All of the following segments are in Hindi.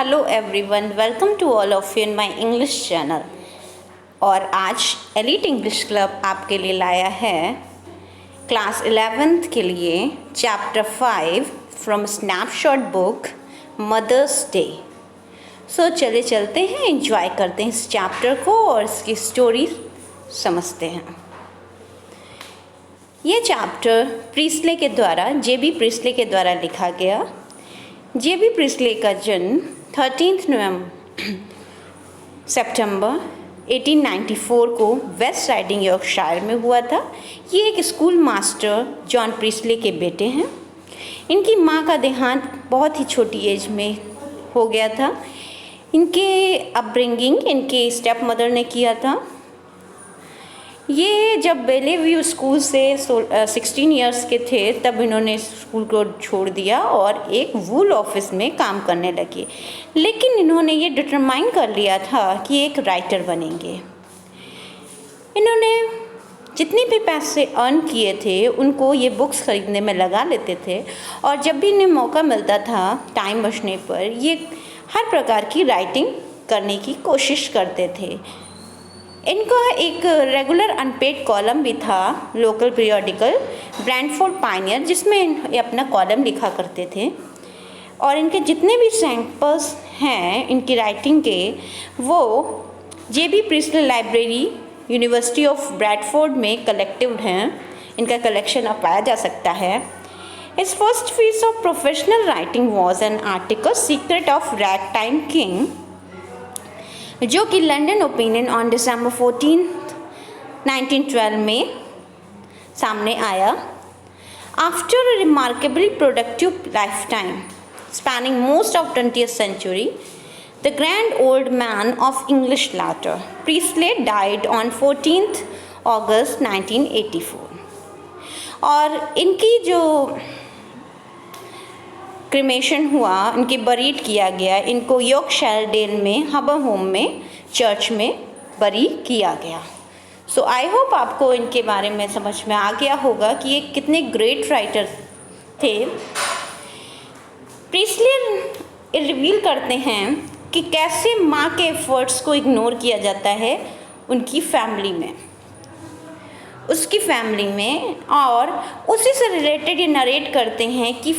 Hello everyone, welcome to all of you in my English channel. और आज एलीट इंग्लिश क्लब आपके लिए लाया है क्लास 11th के लिए chapter 5 from snapshot book mother's day. So चले चलते हैं, एंजॉय करते हैं इस चैप्टर को और इसकी स्टोरी समझते हैं। ये चैप्टर प्रीस्ले के द्वारा जे.बी. प्रीस्ले के द्वारा लिखा गया। जे.बी. प्रीस्ले का जन्म 13 सितंबर 1894 को वेस्ट राइडिंग यॉर्कशायर में हुआ था। ये एक स्कूल मास्टर जॉन प्रीस्ले के बेटे हैं। इनकी माँ का देहांत बहुत ही छोटी एज में हो गया था। इनके अपब्रिंगिंग इनके स्टेप मदर ने किया था। ये जब बेलेव्यू स्कूल से 16 इयर्स के थे तब इन्होंने स्कूल को छोड़ दिया और एक वूल ऑफिस में काम करने लगे। लेकिन इन्होंने ये डिटरमाइन कर लिया था कि एक राइटर बनेंगे। इन्होंने जितने भी पैसे अर्न किए थे उनको ये बुक्स ख़रीदने में लगा लेते थे और जब भी इन्हें मौका मिलता था टाइम बचने पर ये हर प्रकार की राइटिंग करने की कोशिश करते थे। इनका एक रेगुलर अनपेड कॉलम भी था लोकल पीरियोडिकल ब्रैंडफोर्ड पायनियर, जिसमें ये अपना कॉलम लिखा करते थे। और इनके जितने भी सैंपल्स हैं इनकी राइटिंग के वो J B. Priestley library university of Bradford में कलेक्टिव हैं। इनका कलेक्शन अब पाया जा सकता है। His first piece of professional writing was an article secret of ragtime king, जो कि लंदन ओपिनियन ऑन दिसंबर 14, 1912 में सामने आया। After a remarkably productive life time spanning most of 20th century, the grand old man of English literature Priestley died on 14th August 1984। और इनकी जो क्रिमेशन हुआ, इनकी बरीड किया गया, इनको यॉर्कशायर डेल में हबर होम में चर्च में बरी किया गया। सो आई होप आपको इनके बारे में समझ में आ गया होगा कि ये कितने ग्रेट राइटर थे। प्रीस्ले रिवील करते हैं कि कैसे माँ के एफर्ट्स को इग्नोर किया जाता है उनकी फैमिली में, उसकी फैमिली में, और उसी से रिलेटेड ये नरेट करते हैं कि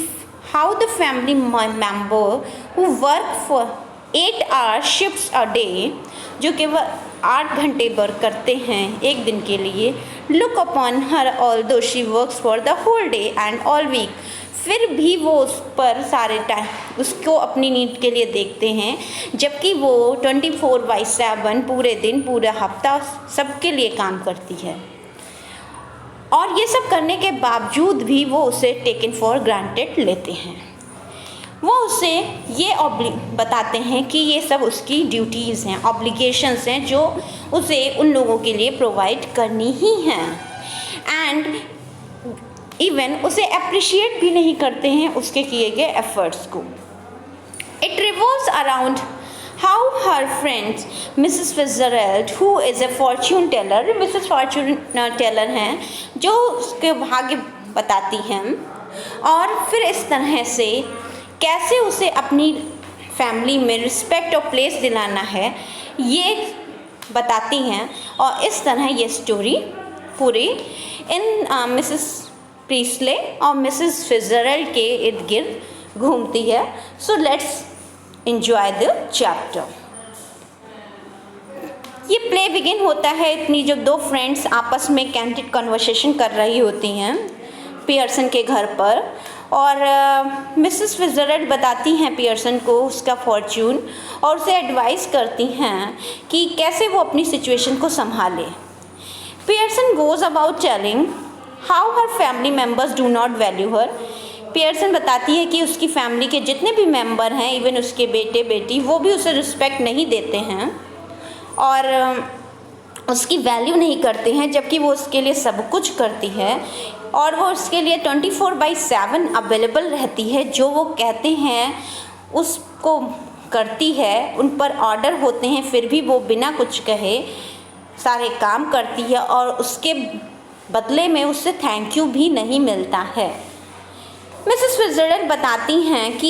how the family member who work for 8 hour shifts a day, जो केवल 8 घंटे वर्क करते हैं एक दिन के लिए, look upon her although she works for the whole day and all week, फिर भी वो उस पर सारे टाइम उसको अपनी नीड के लिए देखते हैं, जबकि वो 24/7 पूरे दिन पूरा हफ्ता सबके लिए काम करती है। और ये सब करने के बावजूद भी वो उसे टेकन फॉर ग्रांटेड लेते हैं। वो उसे ये बताते हैं कि ये सब उसकी ड्यूटीज़ हैं, ऑब्लिगेशंस हैं जो उसे उन लोगों के लिए प्रोवाइड करनी ही हैं। एंड इवन उसे अप्रिशिएट भी नहीं करते हैं उसके किए गए एफर्ट्स को। It revolves around how her friend Mrs. Fitzgerald, who is a fortune teller, Mrs. Fortune teller हैं जो उसके भाग्य बताती हैं, और फिर इस तरह से कैसे उसे अपनी फैमिली में रिस्पेक्ट और प्लेस दिलाना है ये बताती हैं। और इस तरह ये स्टोरी पूरी इन मिसेस प्रीस्ले और मिसेस फिट्जजेराल्ड के इर्द गिर्द घूमती है। So let's enjoy the chapter। ये प्ले बिगिन होता है इतनी जो दो फ्रेंड्स आपस में कैंडिड कन्वर्सेशन कर रही होती हैं पियर्सन के घर पर, और मिसेस फिट्जजेराल्ड बताती हैं पियर्सन को उसका फॉर्च्यून और उसे एडवाइस करती हैं कि कैसे वो अपनी सिचुएशन को संभाले। Pearson goes about telling how her family members do not value her. Pearson बताती है कि उसकी फैमिली के जितने भी मेंबर हैं, इवन उसके बेटे बेटी, वो भी उसे रिस्पेक्ट नहीं देते हैं और उसकी वैल्यू नहीं करते हैं, जबकि वो उसके लिए सब कुछ करती है और वो उसके लिए 24/7 अवेलेबल रहती है। जो वो कहते हैं उसको करती है, उन पर ऑर्डर होते हैं फिर भी वो बिना कुछ कहे सारे काम करती है और उसके बदले में उससे थैंक यू भी नहीं मिलता है। मिसेस फिट्जजेराल्ड बताती हैं कि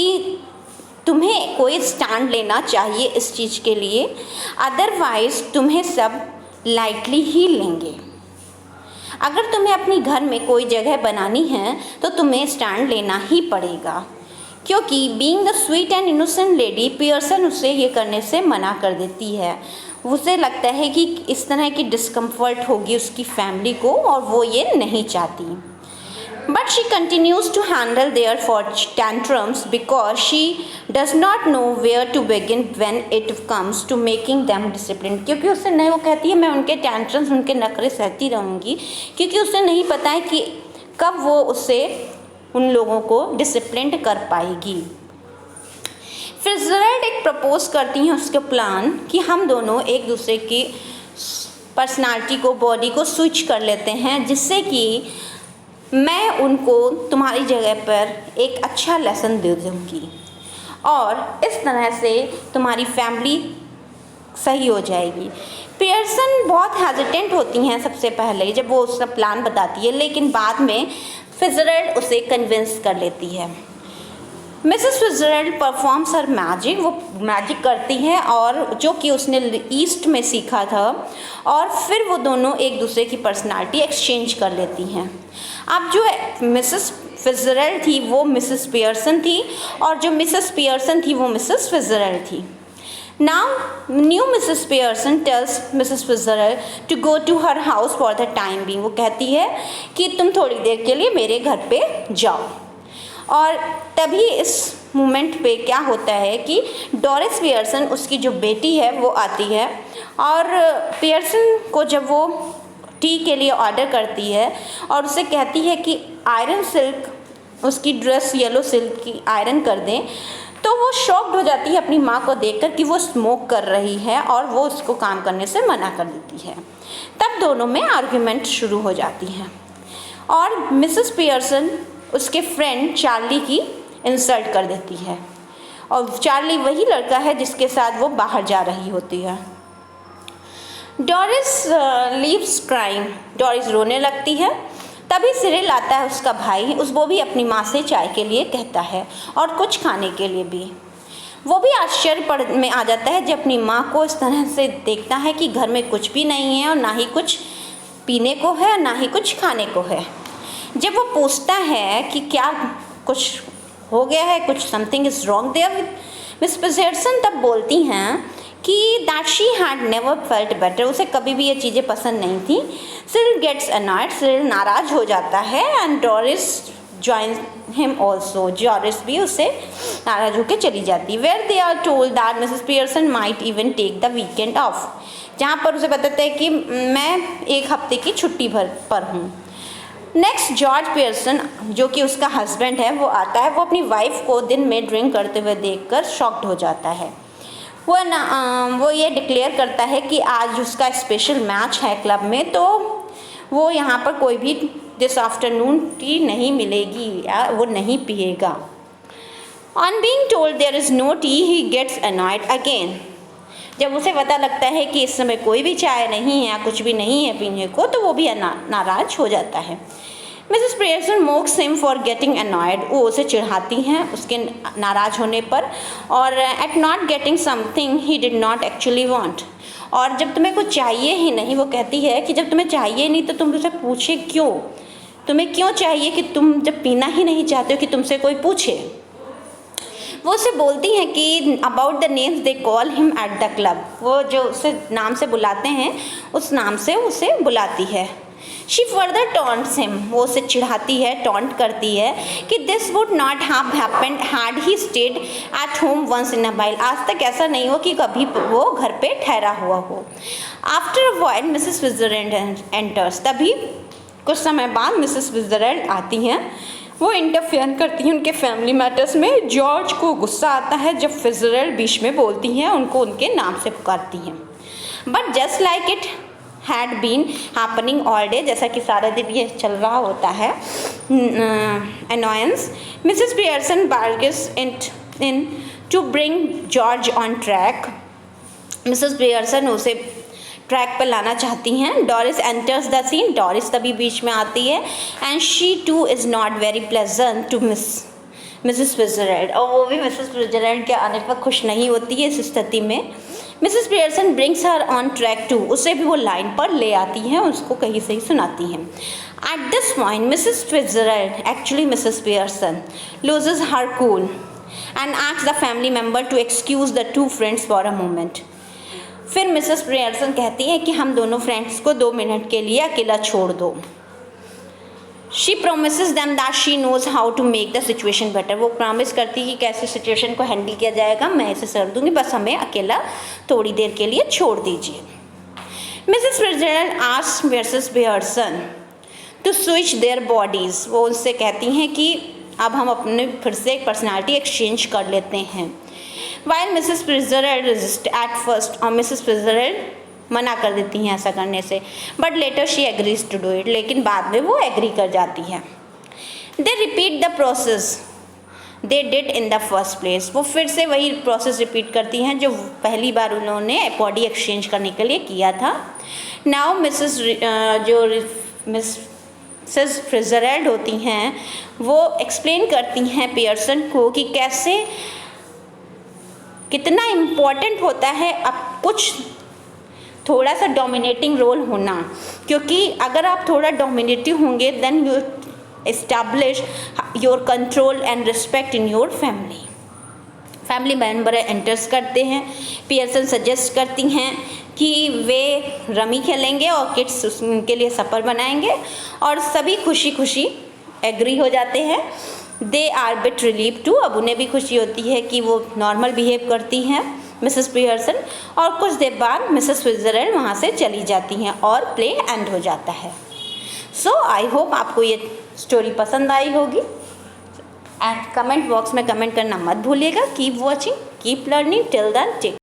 तुम्हें कोई स्टैंड लेना चाहिए इस चीज़ के लिए, अदरवाइज़ तुम्हें सब लाइटली ही लेंगे। अगर तुम्हें अपनी घर में कोई जगह बनानी है तो तुम्हें स्टैंड लेना ही पड़ेगा, क्योंकि being the sweet and innocent lady, Pearson उसे ये करने से मना कर देती है। उसे लगता है कि इस तरह की डिस्कम्फर्ट होगी उसकी फैमिली को और वो ये नहीं चाहती। But she continues to handle their tantrums because she does not know where to begin when it comes to making them disciplined। क्योंकि उसे नहीं, वो कहती है मैं उनके tantrums, उनके नखरे सहती रहूँगी, क्योंकि उसे नहीं पता है कि कब वो उसे उन लोगों को डिसिप्लिन कर पाएगी। फिट्जजेराल्ड एक प्रपोज करती हैं उसके प्लान कि हम दोनों एक दूसरे की पर्सनालिटी को, बॉडी को स्विच कर लेते हैं, जिससे कि मैं उनको तुम्हारी जगह पर एक अच्छा लेसन दे दूँगी और इस तरह से तुम्हारी फैमिली सही हो जाएगी। पियर्सन बहुत हेजिटेंट होती हैं सबसे पहले जब वो उसका प्लान बताती है, लेकिन बाद में फिट्जजेराल्ड उसे कन्विंस कर लेती है। मिसेस फिट्जजेराल्ड परफॉर्म्स हर मैजिक, वो मैजिक करती हैं और जो कि उसने ईस्ट में सीखा था, और फिर वो दोनों एक दूसरे की पर्सनालिटी एक्सचेंज कर लेती हैं। अब जो मिसेस फिट्जजेराल्ड थी वो मिसेस पियर्सन थी और जो मिसेस पियर्सन थी वो मिसेस फिट्जजेराल्ड थी। Now new Mrs Pearson tells Mrs Fitzgerald to go to her house for the time being. वो कहती है कि तुम थोड़ी देर के लिए मेरे घर पे जाओ। और तभी इस मोमेंट पे क्या होता है कि डोरिस पियर्सन, उसकी जो बेटी है, वो आती है और पियर्सन को जब वो टी के लिए ऑर्डर करती है और उसे कहती है कि आयरन सिल्क, उसकी ड्रेस येलो सिल्क की आयरन कर दें, तो वो शॉक्ड हो जाती है अपनी माँ को देखकर कि वो स्मोक कर रही है और वो उसको काम करने से मना कर देती है। तब दोनों में आर्ग्यूमेंट शुरू हो जाती है और मिसेस पियर्सन उसके फ्रेंड चार्ली की इंसल्ट कर देती है और चार्ली वही लड़का है जिसके साथ वो बाहर जा रही होती है। डोरिस लीव्स क्राइंग, डोरिस रोने लगती है। तभी सिरिल आता है उसका भाई, वो भी अपनी माँ से चाय के लिए कहता है और कुछ खाने के लिए भी। वो भी आश्चर्य में आ जाता है जब अपनी माँ को इस तरह से देखता है कि घर में कुछ भी नहीं है और ना ही कुछ पीने को है ना ही कुछ खाने को है। जब वो पूछता है कि क्या कुछ हो गया है, कुछ something is wrong there with Miss Pearson, तब बोलती हैं कि that she had never felt better, उसे कभी भी ये चीज़ें पसंद नहीं थी। सिरिल गेट्स अनॉयड, सिरिल नाराज़ हो जाता है and Doris join him also, Doris भी उससे नाराज़ होकर चली जाती। Where they are told that Mrs Pearson might even take the weekend off, जहाँ पर उसे बताते हैं कि मैं एक हफ्ते की छुट्टी पर हूँ। नेक्स्ट जॉर्ज पियर्सन, जो कि उसका हस्बैंड है, वो आता है। वो अपनी वाइफ को दिन में ड्रिंक करते हुए देखकर शॉक्ड हो जाता है। वो ये डिक्लेयर करता है कि आज उसका स्पेशल मैच है क्लब में, तो वो यहाँ पर कोई भी दिस आफ्टरनून टी नहीं मिलेगी या वो नहीं पिएगा। On being told there is no tea he gets annoyed again. जब उसे पता लगता है कि इस समय कोई भी चाय नहीं है या कुछ भी नहीं है पीने को, तो वो भी नाराज़ हो जाता है। Mrs Pearson mocks him for getting annoyed, वो उसे चिढ़ाती हैं उसके नाराज़ होने पर, और at not getting something he did not actually want. और जब तुम्हें कुछ चाहिए ही नहीं, वो कहती है कि जब तुम्हें चाहिए नहीं तो तुम उसे पूछे क्यों, तुम्हें क्यों चाहिए कि तुम जब पीना ही नहीं चाहते हो कि तुमसे कोई पूछे। वो उसे बोलती हैं कि about the names they call him at the club, वो जो उसे नाम से बुलाते हैं उस नाम से उसे बुलाती है। शी फर्दर टॉन्ट्स हिम, वो उसे चिढ़ाती है, टॉन्ट करती है कि this would not have happened had he stayed at home once in a while, आज तक ऐसा नहीं हो कि कभी वो घर पे ठहरा हुआ हो। After a while Mrs Fitzgerald enters, तभी कुछ समय बाद मिसेस फिट्जजेराल्ड आती हैं। वो इंटरफेयर करती हैं उनके फैमिली मैटर्स में। जॉर्ज को गुस्सा आता है जब फिट्जजेराल्ड बीच में बोलती हैं, उनको उनके नाम से पुकारती हैं। But just like it had been happening all day, जैसा कि सारा दिन ये चल रहा होता है annoyance, Mrs Pearson barges in to bring George on track. Mrs Pearson उसे ट्रैक पर लाना चाहती हैं। Doris enters the scene, Doris तभी बीच में आती है and she too is not very pleasant to miss Mrs Fitzgerald, और वो भी मिसेस फिट्जजेराल्ड के आने पर खुश नहीं होती है। इस स्थिति में Mrs Pearson brings her on track to, उसे भी वो लाइन पर ले आती हैं, उसको कहीं से ही सुनाती हैं। At this point Mrs Fitzgerald, actually Mrs Pearson, loses her cool and asks the family member to excuse the two friends for a moment. फिर मिसेस पियर्सन कहती हैं कि हम दोनों फ्रेंड्स को 2 मिनट के लिए अकेला छोड़ दो। She promises them that she knows how to make the situation better, वो प्रॉमिस करती है कि कैसे सिचुएशन को हैंडल किया जाएगा, मैं इसे सर दूंगी, बस हमें अकेला थोड़ी देर के लिए छोड़ दीजिए। Mrs Fitzgerald asks Mrs Pearson to switch their bodies, वो उनसे कहती हैं कि अब हम अपने फिर से एक पर्सनालिटी एक्सचेंज कर लेते हैं। While Mrs Fitzgerald resist at first, और मिसेस फिट्जजेराल्ड मना कर देती हैं ऐसा करने से, but later she agrees to do it, लेकिन बाद में वो एग्री कर जाती है। They repeat the process they did in the first place, वो फिर से वही प्रोसेस रिपीट करती हैं जो पहली बार उन्होंने बॉडी एक्सचेंज करने के लिए किया था। नाउ मिसेस फिट्जजेराल्ड होती हैं, वो एक्सप्लेन करती हैं पियर्सन को कि कैसे कितना इम्पॉर्टेंट होता है अब कुछ थोड़ा सा डोमिनेटिंग रोल होना, क्योंकि अगर आप थोड़ा डोमिनेटिव होंगे then you establish your control and respect in your family. Family member enters करते हैं, पियर्सन सजेस्ट करती हैं कि वे रमी खेलेंगे और किड्स उनके लिए सफ़र बनाएंगे, और सभी खुशी खुशी एग्री हो जाते हैं। They are bit relieve to, अब उन्हें भी खुशी होती है कि वो नॉर्मल बिहेव करती हैं मिसेस पियर्सन, और कुछ देर बाद मिसेस फिट्जजेराल्ड वहाँ से चली जाती हैं और प्ले एंड हो जाता है। सो आई होप आपको ये स्टोरी पसंद आई होगी, एंड कमेंट बॉक्स में कमेंट करना मत भूलिएगा। Keep watching, keep learning, till then take